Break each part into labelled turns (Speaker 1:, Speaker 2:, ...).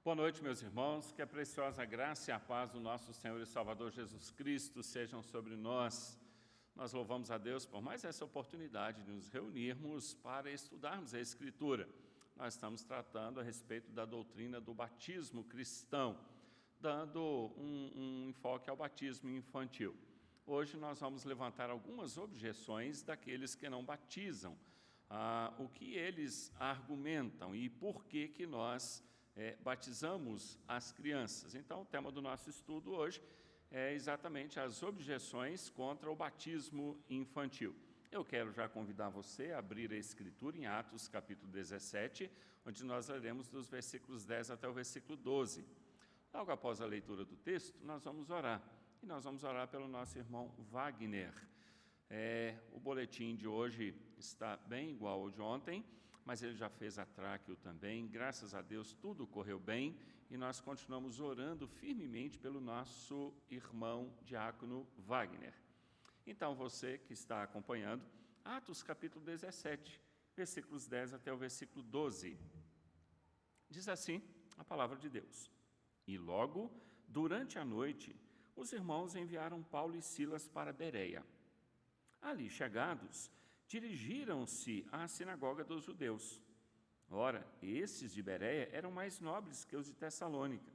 Speaker 1: Boa noite, meus irmãos, que a preciosa graça e a paz do nosso Senhor e Salvador Jesus Cristo sejam sobre nós. Nós louvamos a Deus por mais essa oportunidade de nos reunirmos para estudarmos a Escritura. Nós estamos tratando a respeito da doutrina do batismo cristão, dando um enfoque ao batismo infantil. Hoje nós vamos levantar algumas objeções daqueles que não batizam, o que eles argumentam e por que nós batizamos as crianças. Então, o tema do nosso estudo hoje é exatamente as objeções contra o batismo infantil. Eu quero já convidar você a abrir a Escritura em Atos, capítulo 17, onde nós leremos dos versículos 10 até o versículo 12. Logo após a leitura do texto, nós vamos orar. E nós vamos orar pelo nosso irmão Wagner. O boletim de hoje está bem igual ao de ontem, mas ele já fez a tráqueo também. Graças a Deus, tudo correu bem e nós continuamos orando firmemente pelo nosso irmão diácono Wagner. Então, você que está acompanhando, Atos capítulo 17, versículos 10 até o versículo 12. Diz assim a palavra de Deus: E logo, durante a noite, os irmãos enviaram Paulo e Silas para Bereia. Ali chegados, dirigiram-se à sinagoga dos judeus. Ora, esses de Bereia eram mais nobres que os de Tessalônica,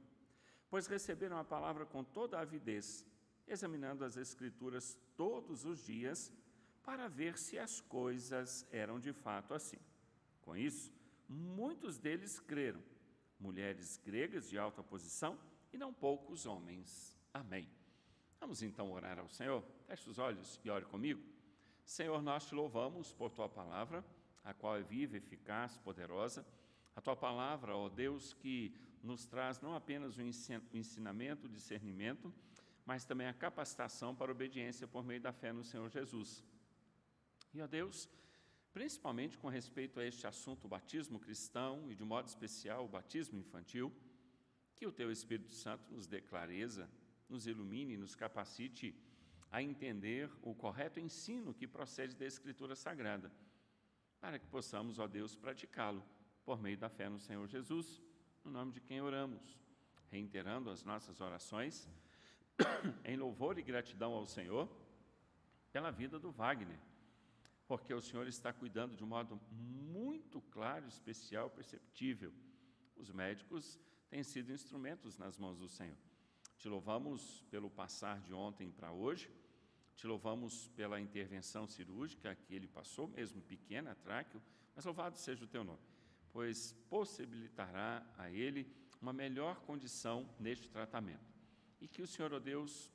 Speaker 1: pois receberam a palavra com toda a avidez, examinando as Escrituras todos os dias, para ver se as coisas eram de fato assim. Com isso, muitos deles creram, mulheres gregas de alta posição e não poucos homens. Amém. Vamos então orar ao Senhor. Feche os olhos e ore comigo. Senhor, nós te louvamos por Tua palavra, a qual é viva, eficaz, poderosa. A Tua palavra, ó Deus, que nos traz não apenas o ensinamento, o discernimento, mas também a capacitação para a obediência por meio da fé no Senhor Jesus. E, ó Deus, principalmente com respeito a este assunto, o batismo cristão, e de modo especial o batismo infantil, que o Teu Espírito Santo nos dê clareza, nos ilumine e nos capacite a entender o correto ensino que procede da Escritura Sagrada, para que possamos, ó Deus, praticá-lo por meio da fé no Senhor Jesus, no nome de quem oramos, reiterando as nossas orações em louvor e gratidão ao Senhor pela vida do Wagner, porque o Senhor está cuidando de um modo muito claro, especial, perceptível. Os médicos têm sido instrumentos nas mãos do Senhor. Te louvamos pelo passar de ontem para hoje, te louvamos pela intervenção cirúrgica que ele passou, mesmo pequena, tráqueo, mas louvado seja o Teu nome, pois possibilitará a ele uma melhor condição neste tratamento. E que o Senhor, ó Deus,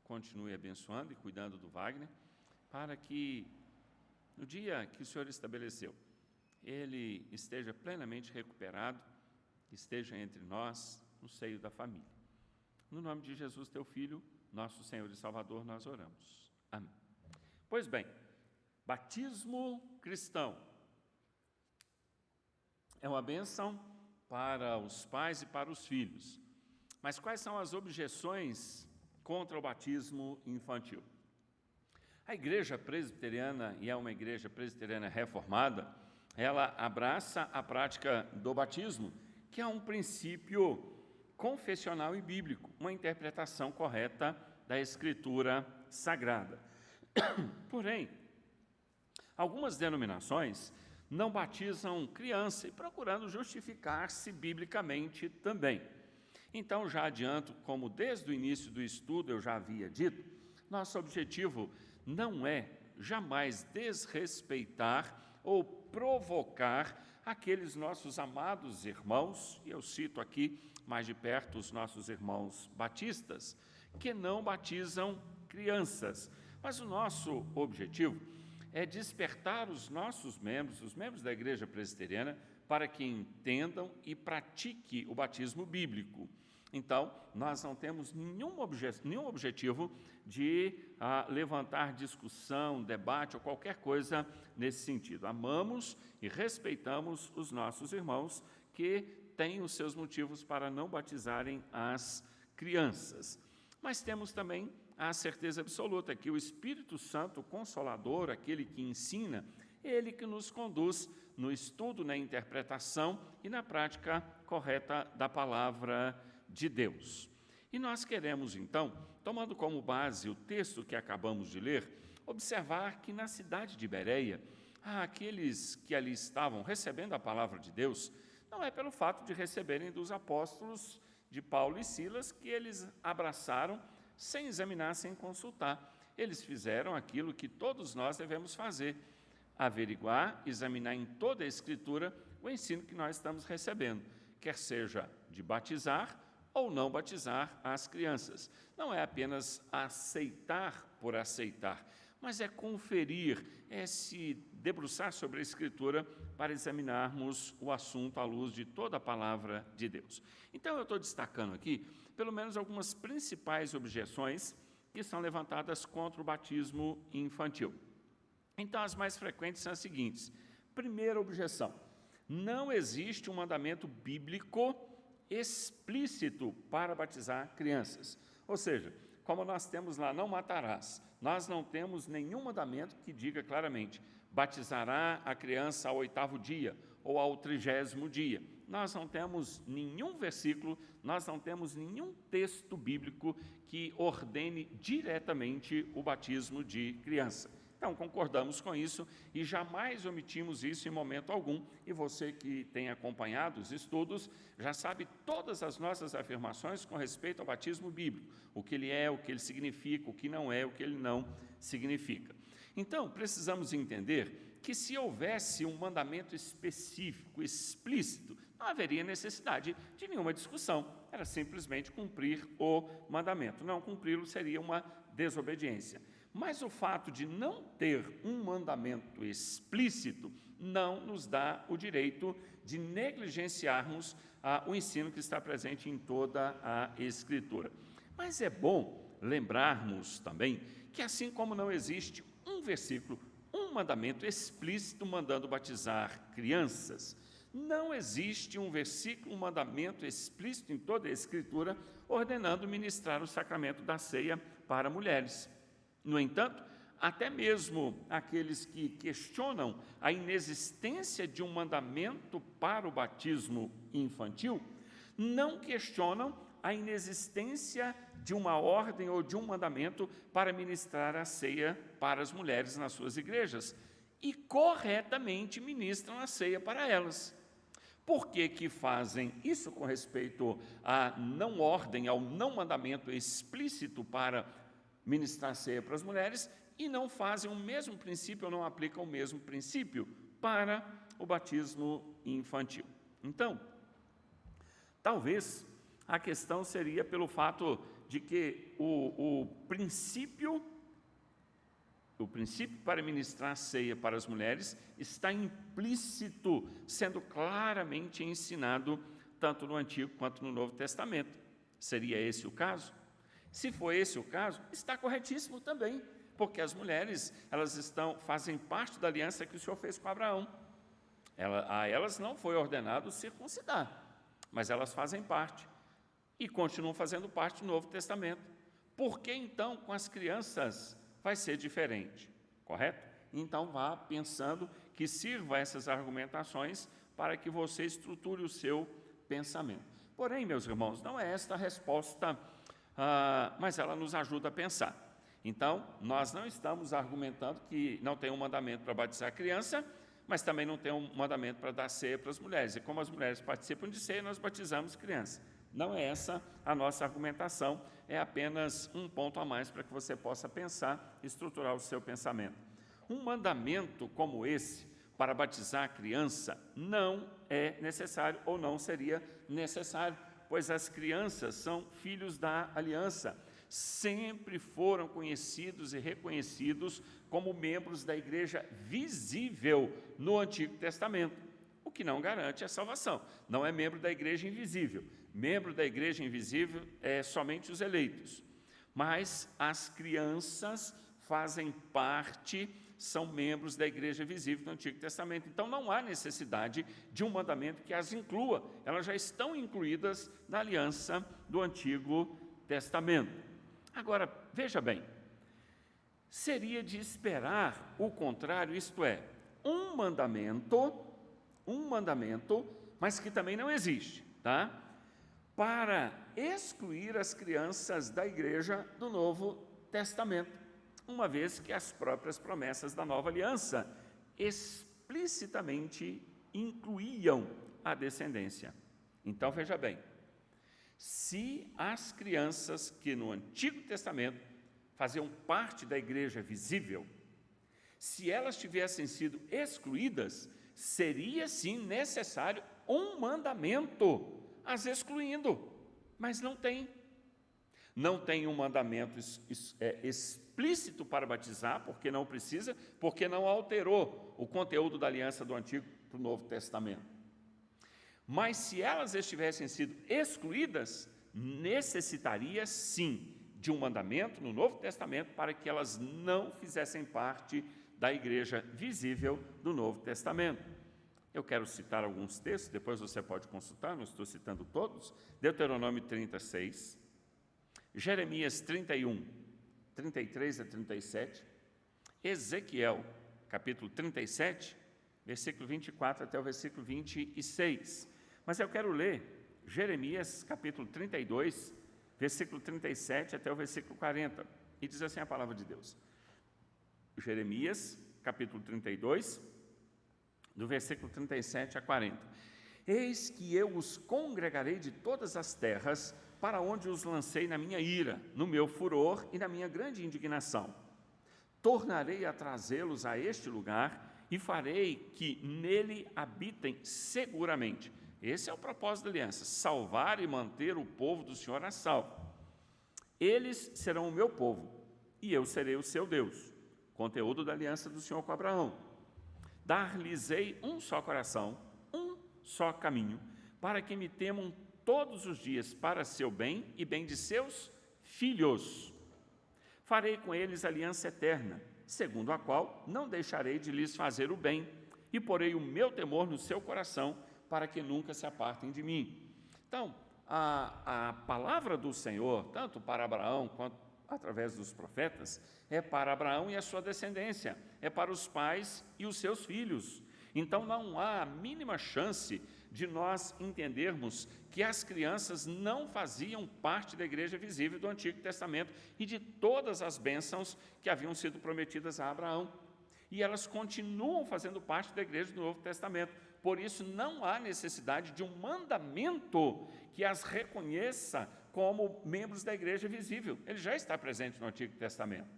Speaker 1: continue abençoando e cuidando do Wagner, para que no dia que o Senhor estabeleceu, ele esteja plenamente recuperado, esteja entre nós, no seio da família. No nome de Jesus, Teu Filho, nosso Senhor e Salvador, nós oramos. Amém. Pois bem, batismo cristão é uma bênção para os pais e para os filhos. Mas quais são as objeções contra o batismo infantil? A igreja presbiteriana, e é uma igreja presbiteriana reformada, ela abraça a prática do batismo, que é um princípio confessional e bíblico, uma interpretação correta da Escritura Sagrada. Porém, algumas denominações não batizam criança e procurando justificar-se biblicamente também. Então, já adianto, como desde o início do estudo eu já havia dito, nosso objetivo não é jamais desrespeitar ou provocar aqueles nossos amados irmãos, e eu cito aqui mais de perto os nossos irmãos batistas, que não batizam crianças. Mas o nosso objetivo é despertar os nossos membros, os membros da igreja presbiteriana, para que entendam e pratiquem o batismo bíblico. Então, nós não temos nenhum objetivo de levantar discussão, debate ou qualquer coisa nesse sentido. Amamos e respeitamos os nossos irmãos que têm os seus motivos para não batizarem as crianças. Mas temos também a certeza absoluta que o Espírito Santo, o Consolador, aquele que ensina, Ele que nos conduz no estudo, na interpretação e na prática correta da palavra de Deus. E nós queremos, então, tomando como base o texto que acabamos de ler, observar que na cidade de Bereia, aqueles que ali estavam recebendo a palavra de Deus, não é pelo fato de receberem dos apóstolos de Paulo e Silas que eles abraçaram sem examinar, sem consultar. Eles fizeram aquilo que todos nós devemos fazer: averiguar, examinar em toda a Escritura o ensino que nós estamos recebendo, quer seja de batizar ou não batizar as crianças. Não é apenas aceitar por aceitar, mas é conferir, é se debruçar sobre a Escritura para examinarmos o assunto à luz de toda a palavra de Deus. Então, eu estou destacando aqui, pelo menos, algumas principais objeções que são levantadas contra o batismo infantil. Então, as mais frequentes são as seguintes. Primeira objeção: não existe um mandamento bíblico explícito para batizar crianças. Ou seja, como nós temos lá, não matarás, nós não temos nenhum mandamento que diga claramente, batizará a criança ao 8º dia ou ao 30º dia. Nós não temos nenhum versículo, nós não temos nenhum texto bíblico que ordene diretamente o batismo de criança. Então, concordamos com isso e jamais omitimos isso em momento algum. E você que tem acompanhado os estudos já sabe todas as nossas afirmações com respeito ao batismo bíblico, o que ele é, o que ele significa, o que não é, o que ele não significa. Então, precisamos entender que se houvesse um mandamento específico, explícito, não haveria necessidade de nenhuma discussão, era simplesmente cumprir o mandamento. Não cumpri-lo seria uma desobediência. Mas o fato de não ter um mandamento explícito não nos dá o direito de negligenciarmos o ensino que está presente em toda a Escritura. Mas é bom lembrarmos também que, assim como não existe um versículo, um mandamento explícito mandando batizar crianças, não existe um versículo, um mandamento explícito em toda a Escritura ordenando ministrar o sacramento da ceia para mulheres. No entanto, até mesmo aqueles que questionam a inexistência de um mandamento para o batismo infantil, não questionam a inexistência de uma ordem ou de um mandamento para ministrar a ceia para as mulheres nas suas igrejas, e corretamente ministram a ceia para elas. Por que que fazem isso com respeito à não ordem, ao não mandamento explícito para ministrar ceia para as mulheres, e não fazem o mesmo princípio, ou não aplicam o mesmo princípio para o batismo infantil? Então, talvez a questão seria pelo fato de que o princípio para ministrar ceia para as mulheres está implícito, sendo claramente ensinado tanto no Antigo quanto no Novo Testamento. Seria esse o caso? Se for esse o caso, está corretíssimo também, porque as mulheres, elas fazem parte da aliança que o Senhor fez com Abraão. A elas não foi ordenado circuncidar, mas elas fazem parte e continuam fazendo parte do Novo Testamento. Por que então com as crianças vai ser diferente? Correto? Então vá pensando que sirva essas argumentações para que você estruture o seu pensamento. Porém, meus irmãos, não é esta a resposta, mas ela nos ajuda a pensar. Então, nós não estamos argumentando que não tem um mandamento para batizar a criança, mas também não tem um mandamento para dar ceia para as mulheres. E como as mulheres participam de ceia, nós batizamos criança. Não é essa a nossa argumentação, é apenas um ponto a mais para que você possa pensar e estruturar o seu pensamento. Um mandamento como esse, para batizar a criança, não é necessário ou não seria necessário, pois as crianças são filhos da aliança, sempre foram conhecidos e reconhecidos como membros da igreja visível no Antigo Testamento, o que não garante a salvação. Não é membro da igreja invisível. Membro da igreja invisível é somente os eleitos. Mas as crianças fazem parte, são membros da igreja visível no Antigo Testamento. Então não há necessidade de um mandamento que as inclua. Elas já estão incluídas na aliança do Antigo Testamento. Agora, veja bem, seria de esperar o contrário, isto é, um mandamento, mas que também não existe, tá? Para excluir as crianças da igreja do Novo Testamento, uma vez que as próprias promessas da Nova Aliança explicitamente incluíam a descendência. Então, veja bem, se as crianças que no Antigo Testamento faziam parte da igreja visível, se elas tivessem sido excluídas, seria sim necessário um mandamento as excluindo, mas não tem. Não tem um mandamento explícito para batizar, porque não precisa, porque não alterou o conteúdo da aliança do Antigo para o Novo Testamento. Mas se elas estivessem sido excluídas, necessitaria sim de um mandamento no Novo Testamento para que elas não fizessem parte da igreja visível do Novo Testamento. Eu quero citar alguns textos, depois você pode consultar, não estou citando todos. Deuteronômio 36, Jeremias 31, 33 a 37, Ezequiel, capítulo 37, versículo 24 até o versículo 26. Mas eu quero ler Jeremias, capítulo 32, versículo 37 até o versículo 40. E diz assim a palavra de Deus. Jeremias, capítulo 32, do versículo 37 a 40. Eis que eu os congregarei de todas as terras para onde os lancei na minha ira, no meu furor e na minha grande indignação. Tornarei a trazê-los a este lugar e farei que nele habitem seguramente. Esse é o propósito da aliança, salvar e manter o povo do Senhor a salvo. Eles serão o meu povo e eu serei o seu Deus. Conteúdo da aliança do Senhor com Abraão. Dar-lhes-ei um só coração, um só caminho, para que me temam todos os dias para seu bem e bem de seus filhos. Farei com eles aliança eterna, segundo a qual não deixarei de lhes fazer o bem, e porei o meu temor no seu coração, para que nunca se apartem de mim. Então, a palavra do Senhor, tanto para Abraão quanto através dos profetas, é para Abraão e a sua descendência, é para os pais e os seus filhos. Então, não há a mínima chance de nós entendermos que as crianças não faziam parte da igreja visível do Antigo Testamento e de todas as bênçãos que haviam sido prometidas a Abraão. E elas continuam fazendo parte da igreja do Novo Testamento. Por isso, não há necessidade de um mandamento que as reconheça como membros da igreja visível. Ele já está presente no Antigo Testamento.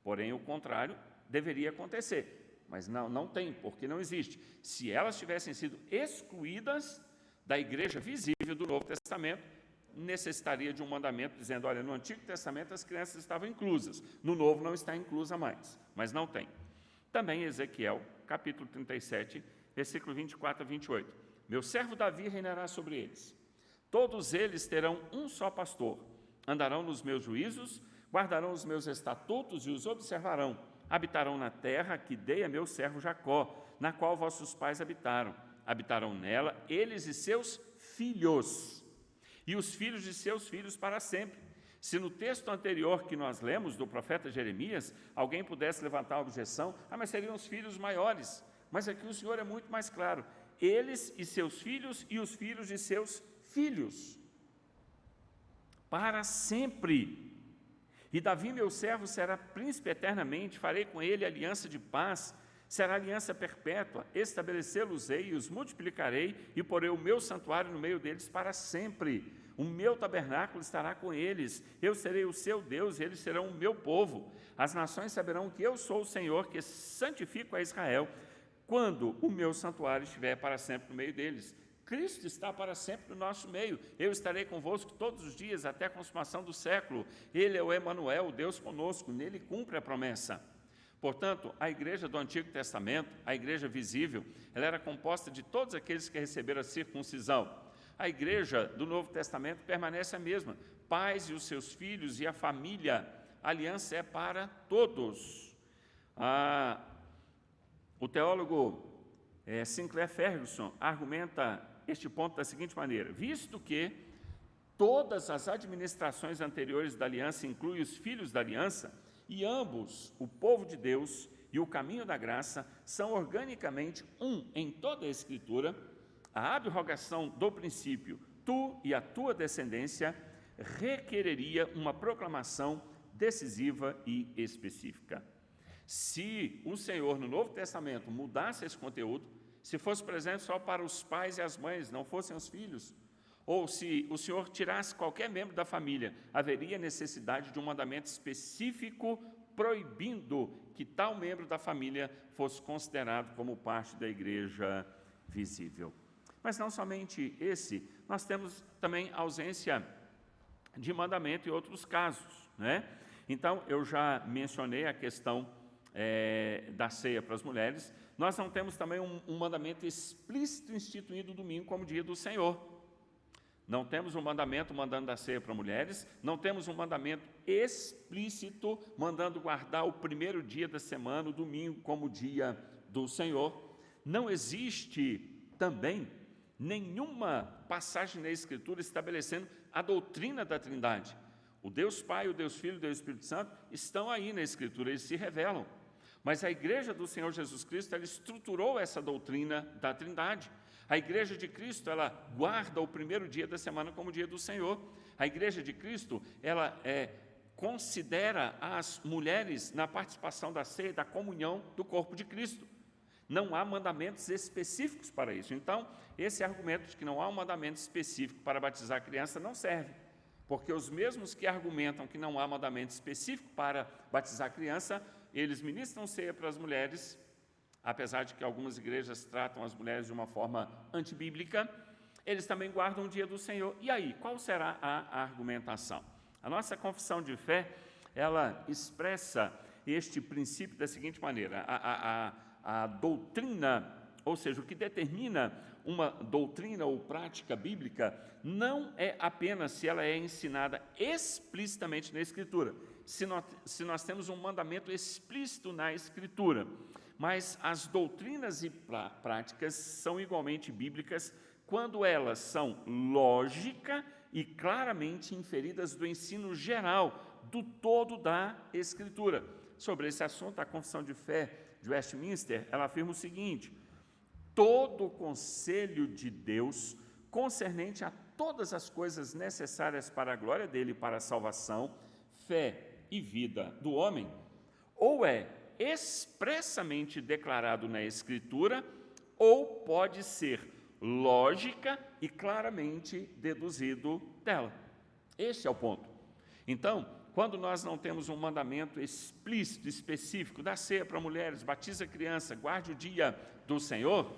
Speaker 1: Porém, o contrário deveria acontecer. Mas não tem, porque não existe. Se elas tivessem sido excluídas da igreja visível do Novo Testamento, necessitaria de um mandamento dizendo, olha, no Antigo Testamento as crianças estavam inclusas, no Novo não está inclusa mais, mas não tem. Também Ezequiel, capítulo 37, versículo 24 a 28. Meu servo Davi reinará sobre eles. Todos eles terão um só pastor, andarão nos meus juízos, guardarão os meus estatutos e os observarão. Habitarão na terra que dei a meu servo Jacó, na qual vossos pais habitaram. Habitarão nela eles e seus filhos, e os filhos de seus filhos para sempre. Se no texto anterior que nós lemos, do profeta Jeremias, alguém pudesse levantar a objeção, mas seriam os filhos maiores. Mas aqui o Senhor é muito mais claro. Eles e seus filhos e os filhos de seus filhos. Para sempre. E Davi, meu servo, será príncipe eternamente, farei com ele aliança de paz, será aliança perpétua, estabelecê-los-ei e os multiplicarei, e porei o meu santuário no meio deles para sempre. O meu tabernáculo estará com eles, eu serei o seu Deus, e eles serão o meu povo. As nações saberão que eu sou o Senhor, que santifico a Israel, quando o meu santuário estiver para sempre no meio deles. Cristo está para sempre no nosso meio. Eu estarei convosco todos os dias, até a consumação do século. Ele é o Emanuel, o Deus conosco, nele cumpre a promessa. Portanto, a igreja do Antigo Testamento, a igreja visível, ela era composta de todos aqueles que receberam a circuncisão. A igreja do Novo Testamento permanece a mesma. Pais e os seus filhos e a família, a aliança é para todos. O teólogo Sinclair Ferguson argumenta este ponto da seguinte maneira: visto que todas as administrações anteriores da aliança incluem os filhos da aliança, e ambos, o povo de Deus e o caminho da graça são organicamente um em toda a Escritura, a abrogação do princípio, tu e a tua descendência, requereria uma proclamação decisiva e específica. Se o Senhor, no Novo Testamento, mudasse esse conteúdo, se fosse, por exemplo, só para os pais e as mães, não fossem os filhos, ou se o Senhor tirasse qualquer membro da família, haveria necessidade de um mandamento específico proibindo que tal membro da família fosse considerado como parte da igreja visível. Mas não somente esse, nós temos também ausência de mandamento em outros casos, né? Então, eu já mencionei a questão da ceia para as mulheres. Nós não temos também um mandamento explícito instituído domingo como dia do Senhor. Não temos um mandamento mandando dar ceia para mulheres, não temos um mandamento explícito mandando guardar o primeiro dia da semana, o domingo, como dia do Senhor. Não existe também nenhuma passagem na Escritura estabelecendo a doutrina da Trindade. O Deus Pai, o Deus Filho e o Deus Espírito Santo estão aí na Escritura, eles se revelam. Mas a Igreja do Senhor Jesus Cristo, ela estruturou essa doutrina da Trindade. A Igreja de Cristo, ela guarda o primeiro dia da semana como dia do Senhor. A Igreja de Cristo, ela considera as mulheres na participação da ceia, da comunhão do corpo de Cristo. Não há mandamentos específicos para isso. Então, esse argumento de que não há um mandamento específico para batizar a criança não serve, porque os mesmos que argumentam que não há mandamento específico para batizar a criança, eles ministram ceia para as mulheres, apesar de que algumas igrejas tratam as mulheres de uma forma antibíblica, eles também guardam o dia do Senhor. E aí, qual será a argumentação? A nossa confissão de fé, ela expressa este princípio da seguinte maneira: a doutrina, ou seja, o que determina uma doutrina ou prática bíblica, não é apenas se ela é ensinada explicitamente na Escritura, se nós temos um mandamento explícito na Escritura, mas as doutrinas e práticas são igualmente bíblicas quando elas são lógica e claramente inferidas do ensino geral, do todo da Escritura. Sobre esse assunto, a Confissão de Fé de Westminster, ela afirma o seguinte: todo o conselho de Deus concernente a todas as coisas necessárias para a glória dele e para a salvação, fé e vida do homem, ou é expressamente declarado na Escritura, ou pode ser lógica e claramente deduzido dela. Este é o ponto. Então, quando nós não temos um mandamento explícito, específico, dá ceia para mulheres, batiza a criança, guarde o dia do Senhor,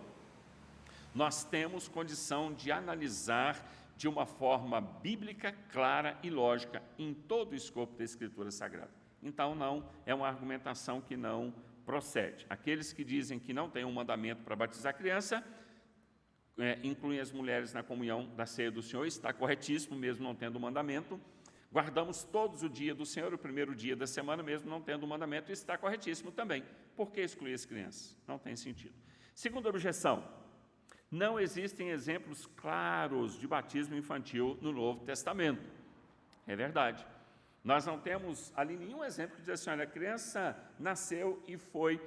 Speaker 1: nós temos condição de analisar de uma forma bíblica, clara e lógica em todo o escopo da Escritura Sagrada. Então, não, é uma argumentação que não procede. Aqueles que dizem que não tem um mandamento para batizar a criança, incluem as mulheres na comunhão da ceia do Senhor, está corretíssimo, mesmo não tendo mandamento. Guardamos todos o dia do Senhor, o primeiro dia da semana, mesmo não tendo mandamento, está corretíssimo também. Por que excluir as crianças? Não tem sentido. Segunda objeção: não existem exemplos claros de batismo infantil no Novo Testamento. É verdade. Nós não temos ali nenhum exemplo que diz assim: olha, a criança nasceu e foi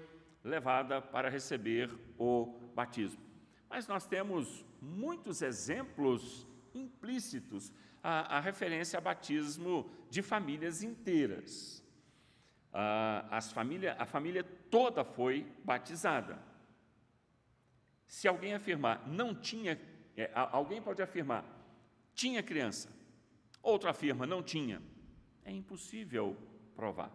Speaker 1: levada para receber o batismo. Mas nós temos muitos exemplos implícitos, a referência a batismo de famílias inteiras. A família toda foi batizada. Se alguém afirmar, não tinha, alguém pode afirmar, tinha criança, outro afirma, não tinha, é impossível provar.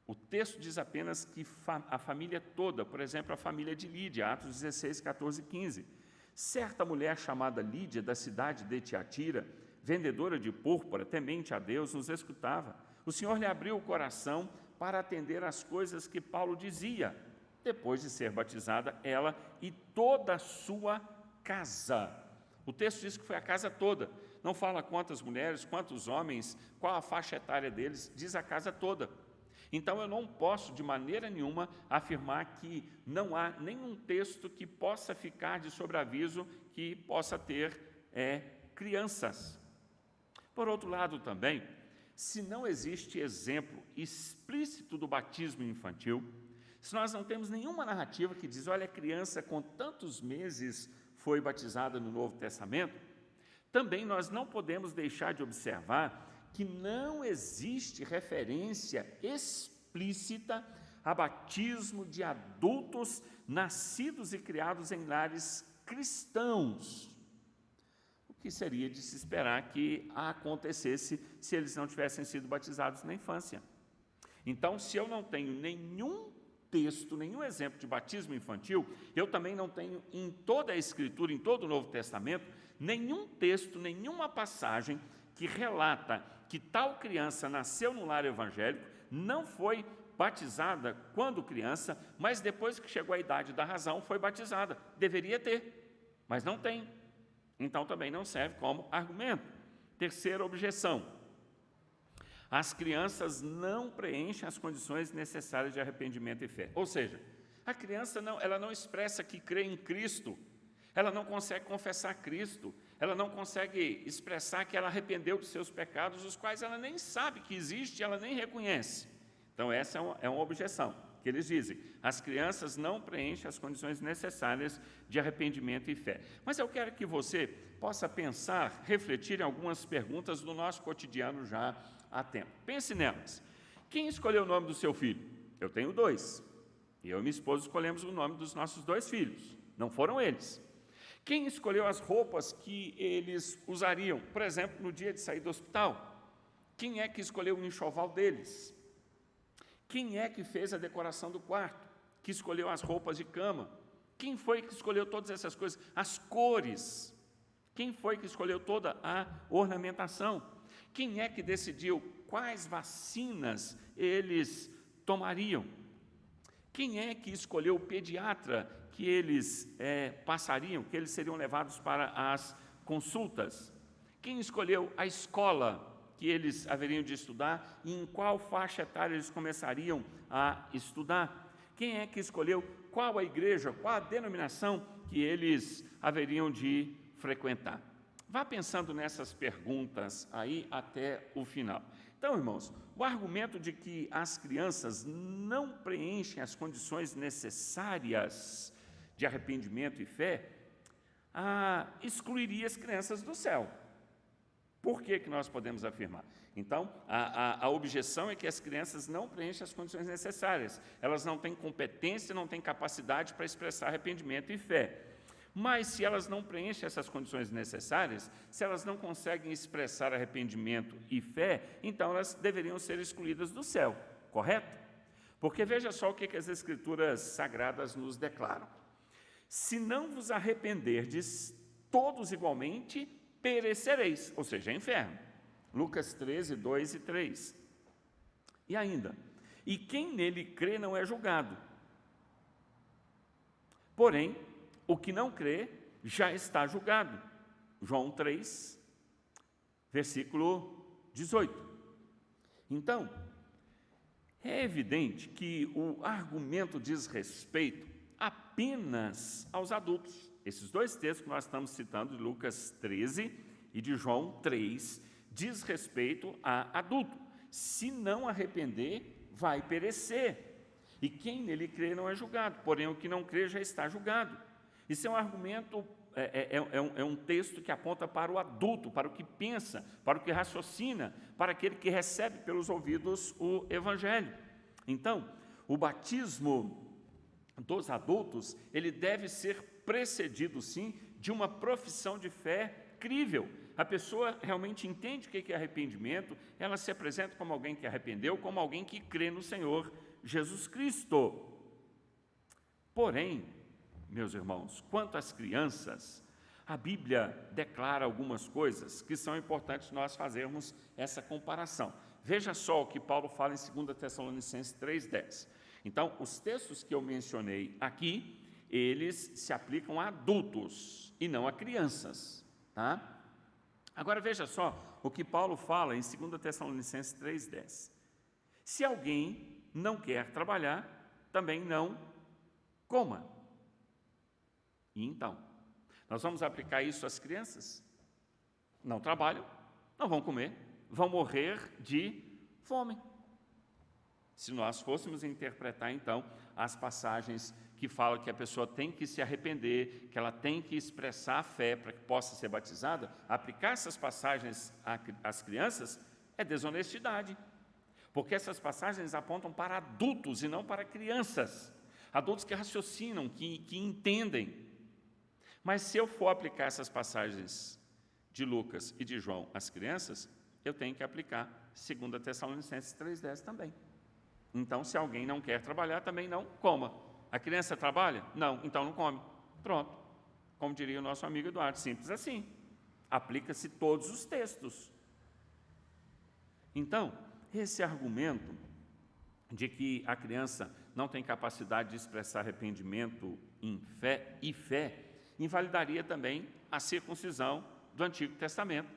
Speaker 1: O texto diz apenas que a família toda, por exemplo, a família de Lídia, Atos 16, 14 e 15. Certa mulher chamada Lídia, da cidade de Tiatira, vendedora de púrpura, temente a Deus, nos escutava. O Senhor lhe abriu o coração para atender às coisas que Paulo dizia. Depois de ser batizada, ela e toda a sua casa. O texto diz que foi a casa toda. Não fala quantas mulheres, quantos homens, qual a faixa etária deles, diz a casa toda. Então, eu não posso, de maneira nenhuma, afirmar que não há nenhum texto que possa ficar de sobreaviso que possa ter crianças. Por outro lado, também, se não existe exemplo explícito do batismo infantil, se nós não temos nenhuma narrativa que diz, olha, a criança com tantos meses foi batizada no Novo Testamento, também nós não podemos deixar de observar que não existe referência explícita a batismo de adultos nascidos e criados em lares cristãos, o que seria de se esperar que acontecesse se eles não tivessem sido batizados na infância. Então, se eu não tenho nenhum texto, nenhum exemplo de batismo infantil, eu também não tenho em toda a Escritura, em todo o Novo Testamento, nenhum texto, nenhuma passagem que relata que tal criança nasceu no lar evangélico, não foi batizada quando criança, mas depois que chegou à idade da razão, foi batizada. Deveria ter, mas não tem. Então também não serve como argumento. Terceira objeção: as crianças não preenchem as condições necessárias de arrependimento e fé. Ou seja, a criança ela não expressa que crê em Cristo, ela não consegue confessar Cristo, ela não consegue expressar que ela arrependeu dos seus pecados, os quais ela nem sabe que existe, ela nem reconhece. Então essa é uma objeção, que eles dizem, as crianças não preenchem as condições necessárias de arrependimento e fé. Mas eu quero que você possa pensar, refletir em algumas perguntas do nosso cotidiano já há tempo. Pense nelas. Quem escolheu o nome do seu filho? Eu tenho 2. Eu e minha esposa escolhemos o nome dos nossos 2 filhos. Não foram eles. Quem escolheu as roupas que eles usariam, por exemplo, no dia de sair do hospital? Quem é que escolheu o enxoval deles? Quem é que fez a decoração do quarto? Que escolheu as roupas de cama? Quem foi que escolheu todas essas coisas? As cores. Quem foi que escolheu toda a ornamentação? Quem é que decidiu quais vacinas eles tomariam? Quem é que escolheu o pediatra que eles passariam, que eles seriam levados para as consultas? Quem escolheu a escola que eles haveriam de estudar e em qual faixa etária eles começariam a estudar? Quem é que escolheu qual a igreja, qual a denominação que eles haveriam de frequentar? Vá pensando nessas perguntas aí até o final. Então, irmãos, o argumento de que as crianças não preenchem as condições necessárias de arrependimento e fé, excluiria as crianças do céu. Por que nós podemos afirmar? Então, a objeção é que as crianças não preenchem as condições necessárias. Elas não têm competência, não têm capacidade para expressar arrependimento e fé. Mas, se elas não preenchem essas condições necessárias, se elas não conseguem expressar arrependimento e fé, então elas deveriam ser excluídas do céu, correto? Porque veja só o que as Escrituras Sagradas nos declaram. Se não vos arrependerdes, todos igualmente perecereis, ou seja, inferno. Lucas 13, 2 e 3. E ainda, e quem nele crê não é julgado. Porém, o que não crê já está julgado. João 3, versículo 18. Então, é evidente que o argumento diz respeito apenas aos adultos. Esses 2 textos que nós estamos citando, de Lucas 13 e de João 3, diz respeito a adulto. Se não arrepender, vai perecer. E quem nele crê não é julgado, porém o que não crê já está julgado. Isso é um argumento, é um texto que aponta para o adulto, para o que pensa, para o que raciocina, para aquele que recebe pelos ouvidos o Evangelho. Então, o batismo dos adultos, ele deve ser precedido, sim, de uma profissão de fé crível. A pessoa realmente entende o que é arrependimento, ela se apresenta como alguém que arrependeu, como alguém que crê no Senhor Jesus Cristo. Porém, meus irmãos, quanto às crianças, a Bíblia declara algumas coisas que são importantes nós fazermos essa comparação. Veja só o que Paulo fala em 2 Tessalonicenses 3,10. Então, os textos que eu mencionei aqui, eles se aplicam a adultos e não a crianças, tá? Agora veja só o que Paulo fala em 2 Tessalonicenses 3,10. Se alguém não quer trabalhar, também não coma. E então, nós vamos aplicar isso às crianças? Não trabalham, não vão comer, vão morrer de fome. Se nós fôssemos interpretar, então, as passagens que falam que a pessoa tem que se arrepender, que ela tem que expressar a fé para que possa ser batizada, aplicar essas passagens às crianças é desonestidade. Porque essas passagens apontam para adultos e não para crianças. Adultos que raciocinam, que entendem. Mas se eu for aplicar essas passagens de Lucas e de João às crianças, eu tenho que aplicar 2 Tessalonicenses 3,10 também. Então, se alguém não quer trabalhar, também não coma. A criança trabalha? Não, então não come. Pronto. Como diria o nosso amigo Eduardo, simples assim. Aplica-se todos os textos. Então, esse argumento de que a criança não tem capacidade de expressar arrependimento em fé e fé, invalidaria também a circuncisão do Antigo Testamento.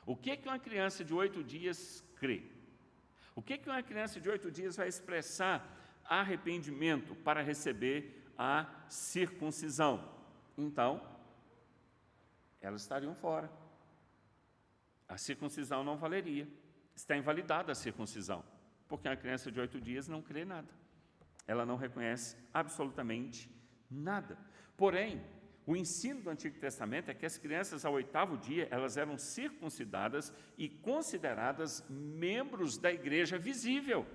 Speaker 1: O que uma criança de 8 dias crê? O que uma criança de 8 dias vai expressar arrependimento para receber a circuncisão? Então, elas estariam fora. A circuncisão não valeria. Está invalidada a circuncisão, porque uma criança de 8 dias não crê nada. Ela não reconhece absolutamente nada. Porém, o ensino do Antigo Testamento é que as crianças, ao 8º dia, elas eram circuncidadas e consideradas membros da igreja visível.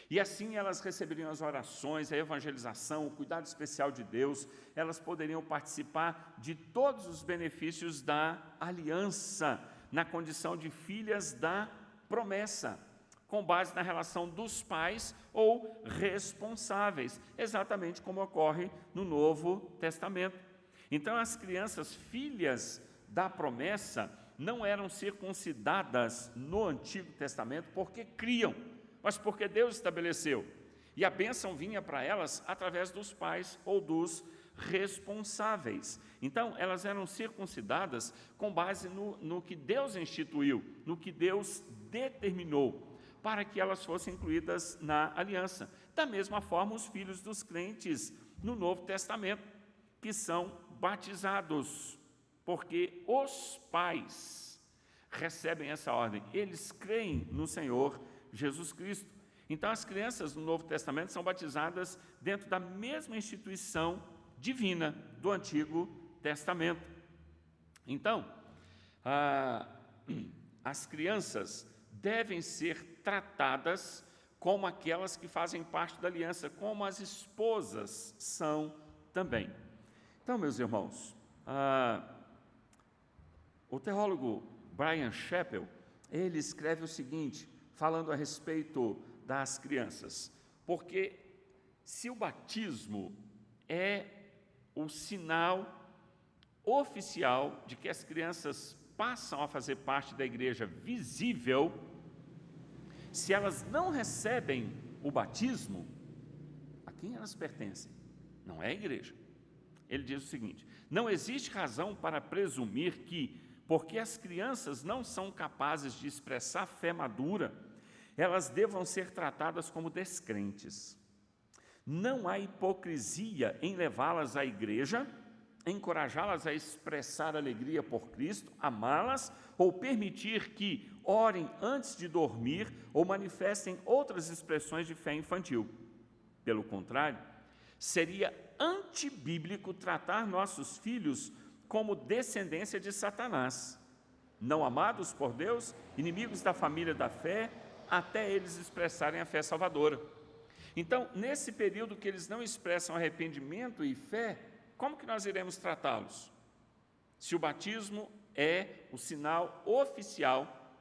Speaker 1: E assim elas receberiam as orações, a evangelização, o cuidado especial de Deus, elas poderiam participar de todos os benefícios da aliança, na condição de filhas da promessa, com base na relação dos pais ou responsáveis, exatamente como ocorre no Novo Testamento. Então, as crianças filhas da promessa não eram circuncidadas no Antigo Testamento porque criam, mas porque Deus estabeleceu. E a bênção vinha para elas através dos pais ou dos responsáveis. Então, elas eram circuncidadas com base no que Deus instituiu, no que Deus determinou, para que elas fossem incluídas na aliança. Da mesma forma, os filhos dos crentes no Novo Testamento, que são batizados, porque os pais recebem essa ordem, eles creem no Senhor Jesus Cristo. Então, as crianças no Novo Testamento são batizadas dentro da mesma instituição divina do Antigo Testamento. Então, as crianças devem ser tratadas como aquelas que fazem parte da aliança, como as esposas são também. Então, meus irmãos, o teólogo Brian Chappell, ele escreve o seguinte, falando a respeito das crianças, porque se o batismo é o sinal oficial de que as crianças passam a fazer parte da igreja visível, se elas não recebem o batismo, a quem elas pertencem? Não é a igreja. Ele diz o seguinte: não existe razão para presumir que, porque as crianças não são capazes de expressar fé madura, elas devam ser tratadas como descrentes. Não há hipocrisia em levá-las à igreja, encorajá-las a expressar alegria por Cristo, amá-las ou permitir que orem antes de dormir ou manifestem outras expressões de fé infantil. Pelo contrário, seria antibíblico tratar nossos filhos como descendência de Satanás, não amados por Deus, inimigos da família da fé, até eles expressarem a fé salvadora. Então, nesse período que eles não expressam arrependimento e fé, como que nós iremos tratá-los? Se o batismo é o sinal oficial,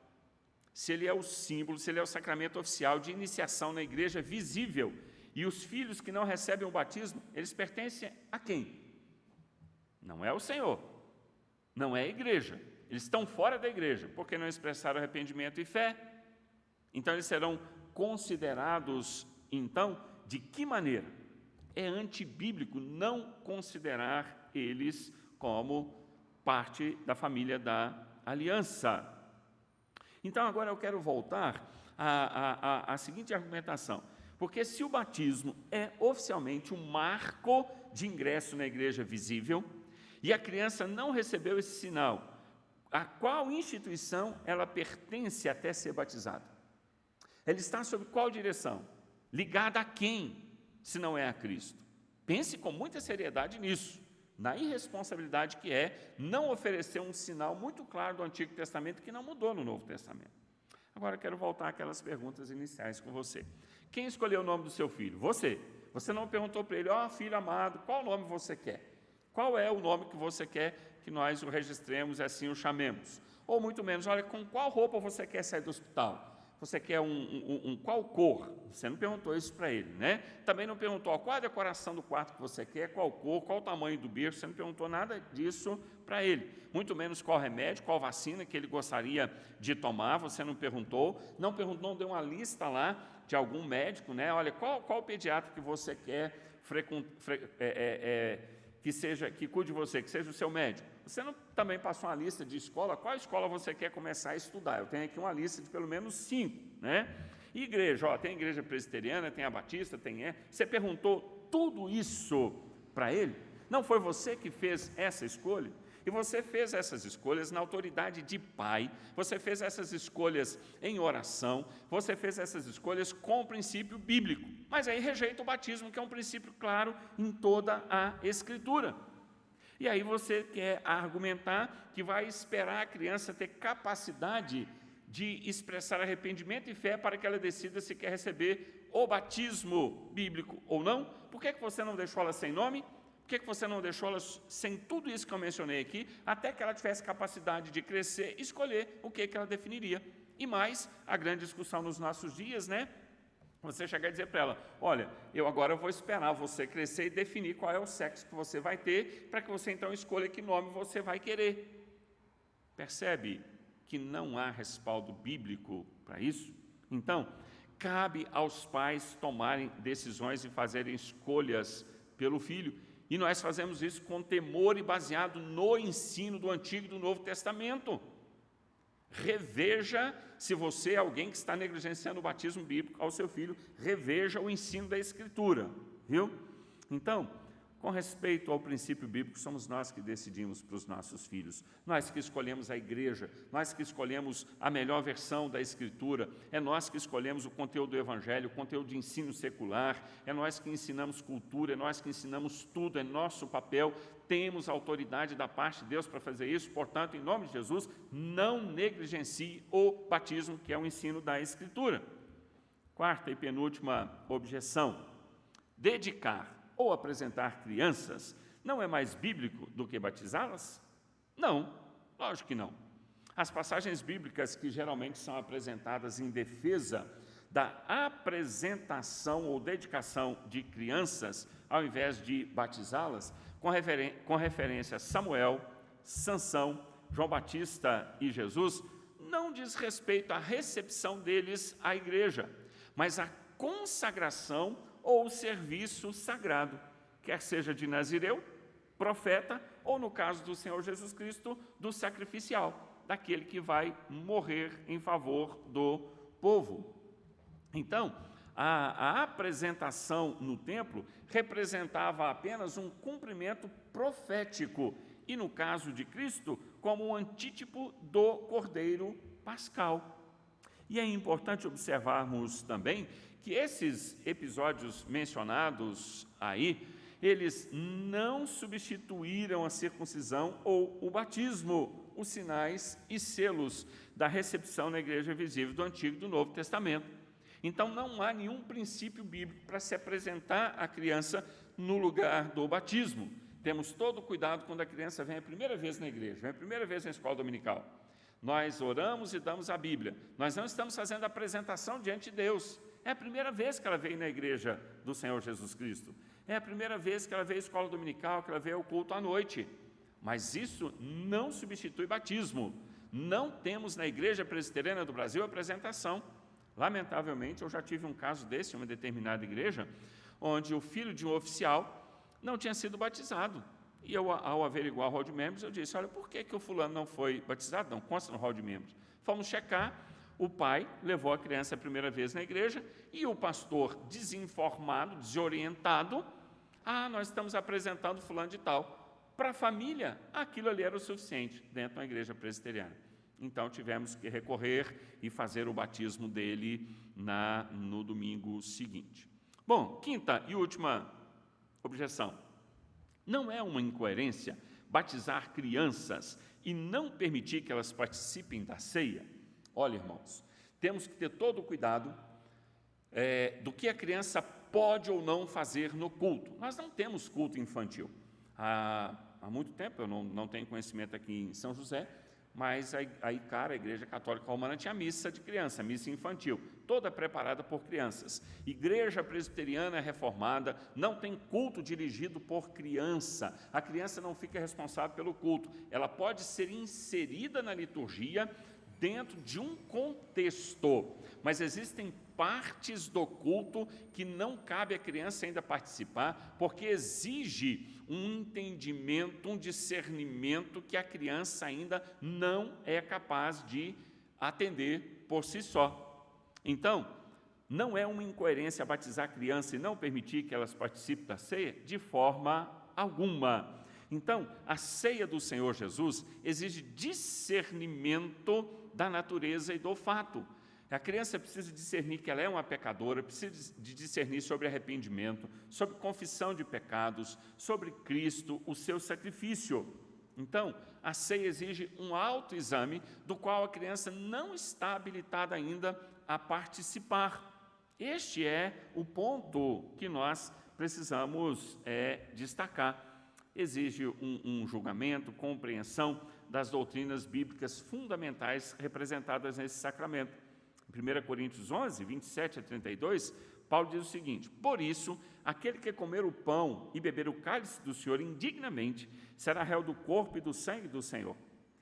Speaker 1: se ele é o símbolo, se ele é o sacramento oficial de iniciação na igreja visível, e os filhos que não recebem o batismo, eles pertencem a quem? Não é o Senhor, não é a igreja. Eles estão fora da igreja, porque não expressaram arrependimento e fé. Então, eles serão considerados, então, de que maneira? É antibíblico não considerar eles como parte da família da aliança. Então, agora eu quero voltar à seguinte argumentação. Porque se o batismo é oficialmente um marco de ingresso na igreja visível, e a criança não recebeu esse sinal, a qual instituição ela pertence até ser batizada? Ele está sob qual direção? Ligado a quem, se não é a Cristo? Pense com muita seriedade nisso, na irresponsabilidade que é não oferecer um sinal muito claro do Antigo Testamento que não mudou no Novo Testamento. Agora, quero voltar àquelas perguntas iniciais com você. Quem escolheu o nome do seu filho? Você. Você não perguntou para ele, filho amado, qual nome você quer? Qual é o nome que você quer que nós o registremos e assim o chamemos? Ou muito menos, olha, com qual roupa você quer sair do hospital? Você quer qual cor? Você não perguntou isso para ele, né? Também não perguntou qual a decoração do quarto que você quer, qual cor, qual o tamanho do berço, você não perguntou nada disso para ele. Muito menos qual remédio, qual vacina que ele gostaria de tomar, você não perguntou. Não deu uma lista lá de algum médico, né? Olha, qual o pediatra que você quer que cuide de você, que seja o seu médico. Você não também passou uma lista de escola, qual escola você quer começar a estudar? Eu tenho aqui uma lista de pelo menos 5, né? E igreja, tem a igreja presbiteriana, tem a batista, Você perguntou tudo isso para ele? Não foi você que fez essa escolha? E você fez essas escolhas na autoridade de pai, você fez essas escolhas em oração, você fez essas escolhas com o princípio bíblico, mas aí rejeita o batismo, que é um princípio claro em toda a Escritura. E aí você quer argumentar que vai esperar a criança ter capacidade de expressar arrependimento e fé para que ela decida se quer receber o batismo bíblico ou não? Por que você não deixou ela sem nome? Por que você não deixou ela sem tudo isso que eu mencionei aqui, até que ela tivesse capacidade de crescer e escolher o que ela definiria? E mais, a grande discussão nos nossos dias, né? Você chegar e dizer para ela, olha, eu agora vou esperar você crescer e definir qual é o sexo que você vai ter, para que você então escolha que nome você vai querer. Percebe que não há respaldo bíblico para isso? Então, cabe aos pais tomarem decisões e fazerem escolhas pelo filho. E nós fazemos isso com temor e baseado no ensino do Antigo e do Novo Testamento. Reveja, se você é alguém que está negligenciando o batismo bíblico ao seu filho, reveja o ensino da Escritura, viu? Então, com respeito ao princípio bíblico, somos nós que decidimos para os nossos filhos, nós que escolhemos a igreja, nós que escolhemos a melhor versão da Escritura, é nós que escolhemos o conteúdo do Evangelho, o conteúdo de ensino secular, é nós que ensinamos cultura, é nós que ensinamos tudo, é nosso papel, temos autoridade da parte de Deus para fazer isso, portanto, em nome de Jesus, não negligencie o batismo, que é o ensino da Escritura. Quarta e penúltima objeção: dedicar ou apresentar crianças não é mais bíblico do que batizá-las? Não, lógico que não. As passagens bíblicas que geralmente são apresentadas em defesa da apresentação ou dedicação de crianças, ao invés de batizá-las, com referência a Samuel, Sansão, João Batista e Jesus, não diz respeito à recepção deles à igreja, mas à consagração ou serviço sagrado, quer seja de nazireu, profeta, ou no caso do Senhor Jesus Cristo, do sacrificial, daquele que vai morrer em favor do povo. Então, a apresentação no templo representava apenas um cumprimento profético, e no caso de Cristo, como um antítipo do Cordeiro Pascal. E é importante observarmos também que esses episódios mencionados aí, eles não substituíram a circuncisão ou o batismo, os sinais e selos da recepção na igreja visível do Antigo e do Novo Testamento. Então, não há nenhum princípio bíblico para se apresentar a criança no lugar do batismo. Temos todo o cuidado quando a criança vem a primeira vez na igreja, vem a primeira vez na escola dominical. Nós oramos e damos a Bíblia. Nós não estamos fazendo a apresentação diante de Deus. É a primeira vez que ela veio na igreja do Senhor Jesus Cristo. É a primeira vez que ela veio à escola dominical, que ela veio ao culto à noite. Mas isso não substitui batismo. Não temos na Igreja Presbiteriana do Brasil apresentação. Lamentavelmente, eu já tive um caso desse em uma determinada igreja, onde o filho de um oficial não tinha sido batizado. E eu, ao averiguar o hall de membros, eu disse, olha, por que o fulano não foi batizado? Não, consta no hall de membros. Fomos checar. O pai levou a criança a primeira vez na igreja e o pastor, desinformado, desorientado, nós estamos apresentando fulano de tal. Para a família, aquilo ali era o suficiente dentro da igreja presbiteriana. Então, tivemos que recorrer e fazer o batismo dele no domingo seguinte. Bom, quinta e última objeção. Não é uma incoerência batizar crianças e não permitir que elas participem da ceia? Olha, irmãos, temos que ter todo o cuidado do que a criança pode ou não fazer no culto. Nós não temos culto infantil. Há muito tempo, eu não tenho conhecimento aqui em São José, mas a ICAR, a Igreja Católica Romana, tinha missa de criança, missa infantil, toda preparada por crianças. Igreja Presbiteriana Reformada não tem culto dirigido por criança. A criança não fica responsável pelo culto. Ela pode ser inserida na liturgia dentro de um contexto, mas existem partes do culto que não cabe à criança ainda participar, porque exige um entendimento, um discernimento que a criança ainda não é capaz de atender por si só. Então, não é uma incoerência batizar a criança e não permitir que elas participem da ceia de forma alguma. Então, a ceia do Senhor Jesus exige discernimento da natureza e do fato. A criança precisa discernir que ela é uma pecadora, precisa de discernir sobre arrependimento, sobre confissão de pecados, sobre Cristo, o seu sacrifício. Então, a ceia exige um autoexame do qual a criança não está habilitada ainda a participar. Este é o ponto que nós precisamos destacar. Exige um julgamento, compreensão das doutrinas bíblicas fundamentais representadas nesse sacramento. Em 1 Coríntios 11, 27 a 32, Paulo diz o seguinte: por isso, aquele que comer o pão e beber o cálice do Senhor indignamente, será réu do corpo e do sangue do Senhor.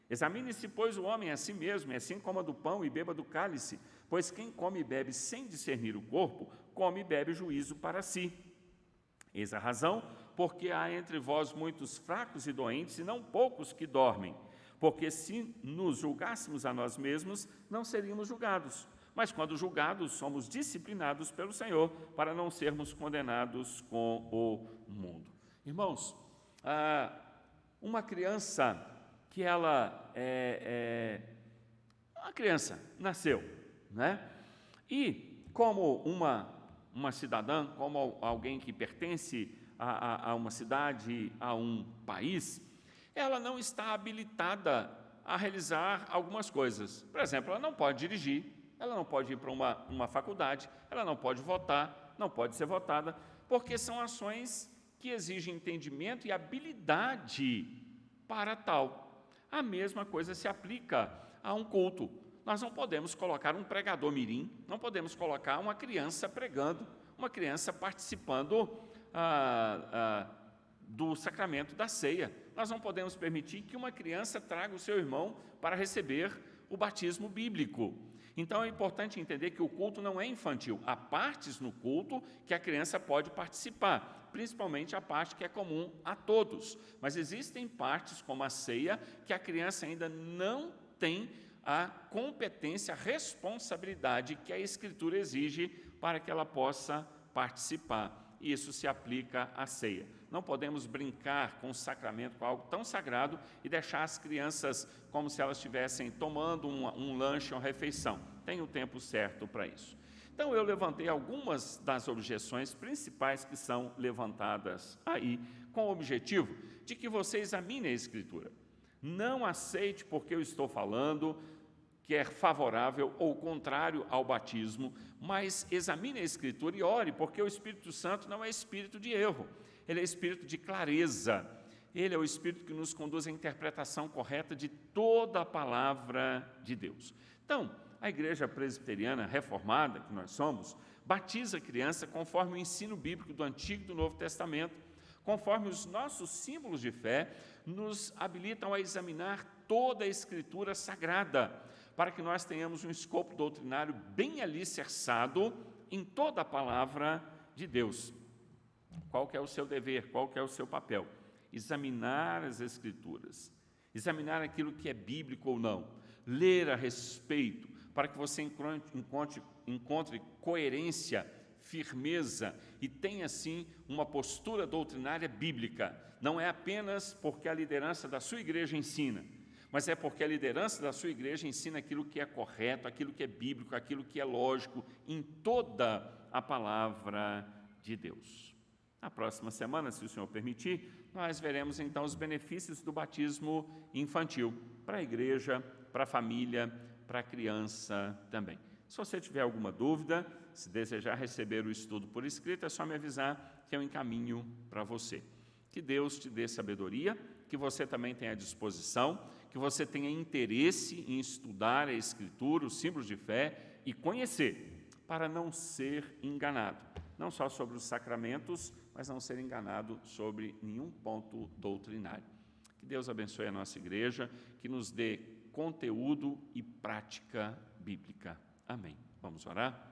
Speaker 1: Examine-se, pois, o homem a si mesmo, e assim coma do pão e beba do cálice, pois quem come e bebe sem discernir o corpo, come e bebe juízo para si. Eis a razão, porque há entre vós muitos fracos e doentes, e não poucos que dormem. Porque se nos julgássemos a nós mesmos, não seríamos julgados. Mas quando julgados, somos disciplinados pelo Senhor, para não sermos condenados com o mundo. Irmãos, uma criança que ela uma criança nasceu, né? E como uma cidadã, como alguém que pertence a uma cidade, a um país, ela não está habilitada a realizar algumas coisas. Por exemplo, ela não pode dirigir, ela não pode ir para uma faculdade, ela não pode votar, não pode ser votada, porque são ações que exigem entendimento e habilidade para tal. A mesma coisa se aplica a um culto. Nós não podemos colocar um pregador mirim, não podemos colocar uma criança pregando, uma criança participando do sacramento da ceia. Nós não podemos permitir que uma criança traga o seu irmão para receber o batismo bíblico. Então, é importante entender que o culto não é infantil. Há partes no culto que a criança pode participar, principalmente a parte que é comum a todos. Mas existem partes, como a ceia, que a criança ainda não tem a competência, a responsabilidade que a Escritura exige para que ela possa participar. E isso se aplica à ceia. Não podemos brincar com o sacramento, com algo tão sagrado, e deixar as crianças como se elas estivessem tomando um lanche, uma refeição. Tem o tempo certo para isso. Então, eu levantei algumas das objeções principais que são levantadas aí, com o objetivo de que você examine a Escritura. Não aceite porque eu estou falando que é favorável ou contrário ao batismo, mas examine a Escritura e ore, porque o Espírito Santo não é espírito de erro, ele é espírito de clareza, ele é o espírito que nos conduz à interpretação correta de toda a palavra de Deus. Então, a Igreja Presbiteriana Reformada, que nós somos, batiza a criança conforme o ensino bíblico do Antigo e do Novo Testamento, conforme os nossos símbolos de fé nos habilitam a examinar toda a Escritura Sagrada, para que nós tenhamos um escopo doutrinário bem alicerçado em toda a palavra de Deus. Qual que é o seu dever? Qual que é o seu papel? Examinar as Escrituras, examinar aquilo que é bíblico ou não, ler a respeito, para que você encontre coerência, firmeza e tenha, assim, uma postura doutrinária bíblica. Não é apenas porque a liderança da sua igreja ensina, mas é porque a liderança da sua igreja ensina aquilo que é correto, aquilo que é bíblico, aquilo que é lógico, em toda a palavra de Deus. Na próxima semana, se o Senhor permitir, nós veremos então os benefícios do batismo infantil, para a igreja, para a família, para a criança também. Se você tiver alguma dúvida, se desejar receber o estudo por escrito, é só me avisar que eu encaminho para você. Que Deus te dê sabedoria, que você também tenha disposição, que você tenha interesse em estudar a Escritura, os símbolos de fé e conhecer, para não ser enganado, não só sobre os sacramentos, mas não ser enganado sobre nenhum ponto doutrinário. Que Deus abençoe a nossa igreja, que nos dê conteúdo e prática bíblica. Amém. Vamos orar?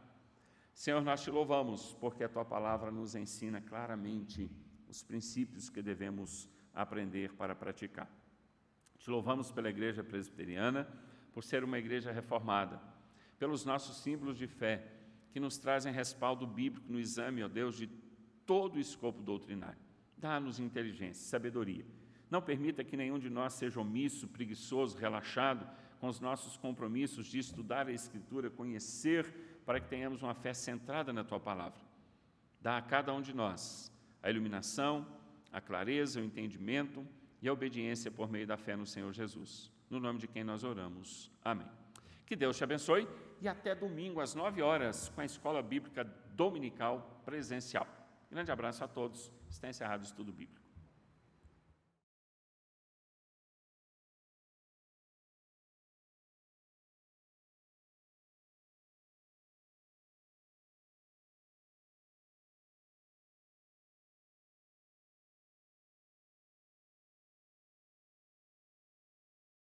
Speaker 1: Senhor, nós te louvamos, porque a Tua palavra nos ensina claramente os princípios que devemos aprender para praticar. Te louvamos pela Igreja Presbiteriana, por ser uma igreja reformada, pelos nossos símbolos de fé, que nos trazem respaldo bíblico no exame, ó Deus, de todo o escopo doutrinário. Dá-nos inteligência, sabedoria. Não permita que nenhum de nós seja omisso, preguiçoso, relaxado com os nossos compromissos de estudar a Escritura, conhecer, para que tenhamos uma fé centrada na Tua palavra. Dá a cada um de nós a iluminação, a clareza, o entendimento e a obediência por meio da fé no Senhor Jesus. No nome de quem nós oramos. Amém. Que Deus te abençoe e até domingo às 9h com a Escola Bíblica Dominical Presencial. Grande abraço a todos. Está encerrado o estudo bíblico.